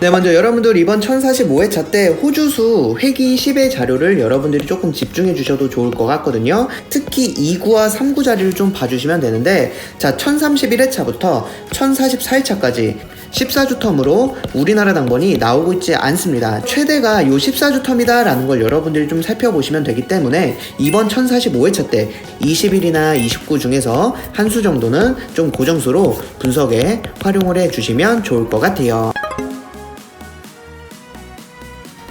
네, 먼저 여러분들 이번 1045회차 때 호주수 회기 10의 자료를 여러분들이 조금 집중해 주셔도 좋을 것 같거든요. 특히 2구와 3구 자리를 좀 봐주시면 되는데, 자, 1031회차부터 1044회차까지 14주 텀으로 우리나라 당번이 나오고 있지 않습니다. 최대가 요 14주 텀이다 라는 걸 여러분들이 좀 살펴보시면 되기 때문에 이번 1045회차 때 20일이나 29 중에서 한 수 정도는 좀 고정수로 분석에 활용을 해주시면 좋을 것 같아요.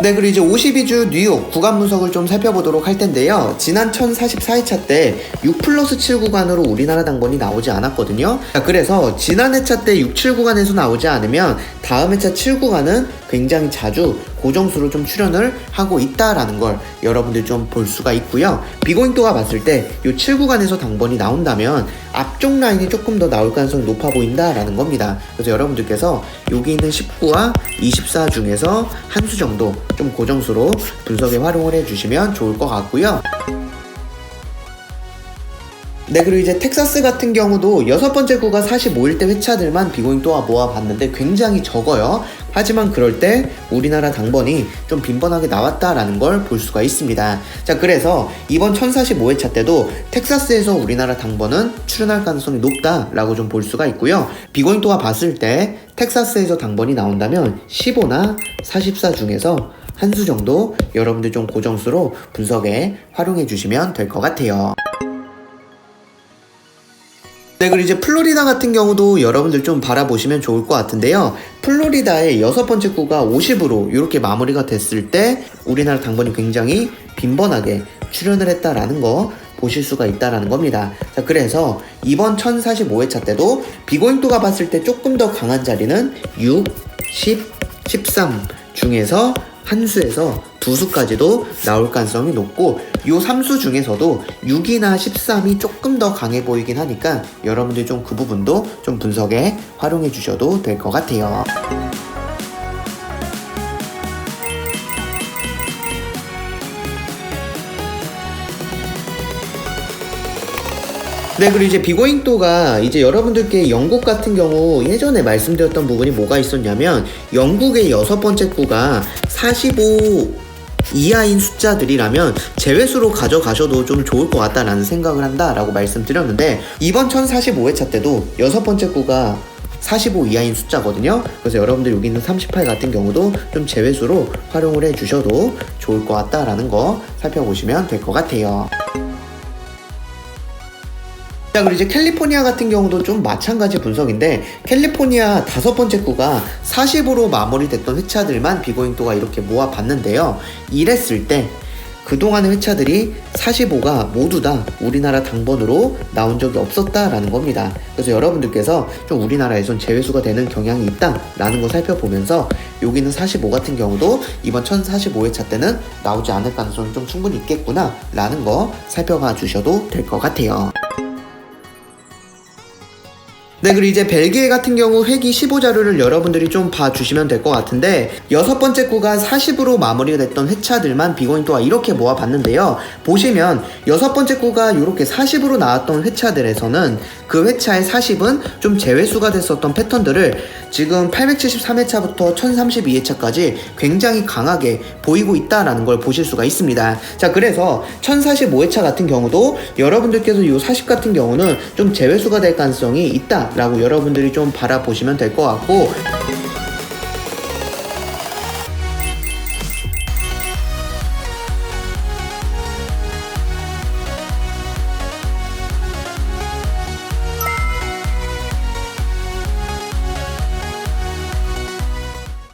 네, 그리고 이제 52주 뉴욕 구간 분석을 좀 살펴보도록 할 텐데요. 지난 1044회차 때 6+7 구간으로 우리나라 당번이 나오지 않았거든요. 자, 그래서 지난 회차 때 6, 7 구간에서 나오지 않으면 다음 회차 7 구간은 굉장히 자주 고정수로 좀 출연을 하고 있다라는 걸 여러분들 좀 볼 수가 있고요. 비고잉도가 봤을 때 이 7구간에서 당번이 나온다면 앞쪽 라인이 조금 더 나올 가능성이 높아 보인다라는 겁니다. 그래서 여러분들께서 여기 있는 19와 24 중에서 한 수 정도 좀 고정수로 분석에 활용을 해주시면 좋을 것 같고요. 네, 그리고 이제 텍사스 같은 경우도 6번째 구가 45일 때 회차들만 비고잉도와 모아봤는데 굉장히 적어요. 하지만 그럴 때 우리나라 당번이 좀 빈번하게 나왔다라는 걸 볼 수가 있습니다. 자, 그래서 이번 1045회차 때도 텍사스에서 우리나라 당번은 출연할 가능성이 높다라고 좀 볼 수가 있고요. 비고잉도가 봤을 때 텍사스에서 당번이 나온다면 15나 44 중에서 한 수 정도 여러분들 좀 고정수로 분석에 활용해 주시면 될 것 같아요. 네, 그리고 이제 플로리다 같은 경우도 여러분들 좀 바라보시면 좋을 것 같은데요. 플로리다의 6번째 구가 50으로 이렇게 마무리가 됐을 때 우리나라 당번이 굉장히 빈번하게 출연을 했다라는 거 보실 수가 있다라는 겁니다. 자, 그래서 이번 1045회차 때도 비고잉도가 봤을 때 조금 더 강한 자리는 6, 10, 13 중에서 한 수에서 두 수까지도 나올 가능성이 높고, 요 3수 중에서도 6이나 13이 조금 더 강해 보이긴 하니까 여러분들 좀 그 부분도 좀 분석에 활용해 주셔도 될 것 같아요. 네, 그리고 이제 비고잉도가 이제 여러분들께 영국 같은 경우 예전에 말씀드렸던 부분이 뭐가 있었냐면, 영국의 6번째 구가 45 이하인 숫자들이라면 제외수로 가져가셔도 좀 좋을 것 같다라는 생각을 한다라고 말씀드렸는데, 이번 1045회차 때도 6번째 구가 45 이하인 숫자거든요. 그래서 여러분들 여기 있는 38 같은 경우도 좀 제외수로 활용을 해주셔도 좋을 것 같다라는 거 살펴보시면 될 것 같아요. 자, 그리고 이제 캘리포니아 같은 경우도 좀 마찬가지 분석인데, 캘리포니아 5번째 구가 40으로 마무리됐던 회차들만 비고잉도가 이렇게 모아봤는데요. 이랬을 때 그동안의 회차들이 45가 모두 다 우리나라 당번으로 나온 적이 없었다라는 겁니다. 그래서 여러분들께서 좀 우리나라에선 제외수가 되는 경향이 있다라는 거 살펴보면서 여기는 45 같은 경우도 이번 1045회차 때는 나오지 않을 가능성이 좀 충분히 있겠구나 라는 거 살펴봐 주셔도 될 것 같아요. 네, 그리고 이제 벨기에 같은 경우 회기 15자료를 여러분들이 좀 봐주시면 될 것 같은데, 6번째 구가 40으로 마무리가 됐던 회차들만 비고잉도가 이렇게 모아봤는데요. 보시면 6번째 구가 이렇게 40으로 나왔던 회차들에서는 그 회차의 40은 좀 제외수가 됐었던 패턴들을 지금 873회차부터 1032회차까지 굉장히 강하게 보이고 있다라는 걸 보실 수가 있습니다. 자, 그래서 1045회차 같은 경우도 여러분들께서 이 40 같은 경우는 좀 제외수가 될 가능성이 있다 라고 여러분들이 좀 바라보시면 될 것 같고,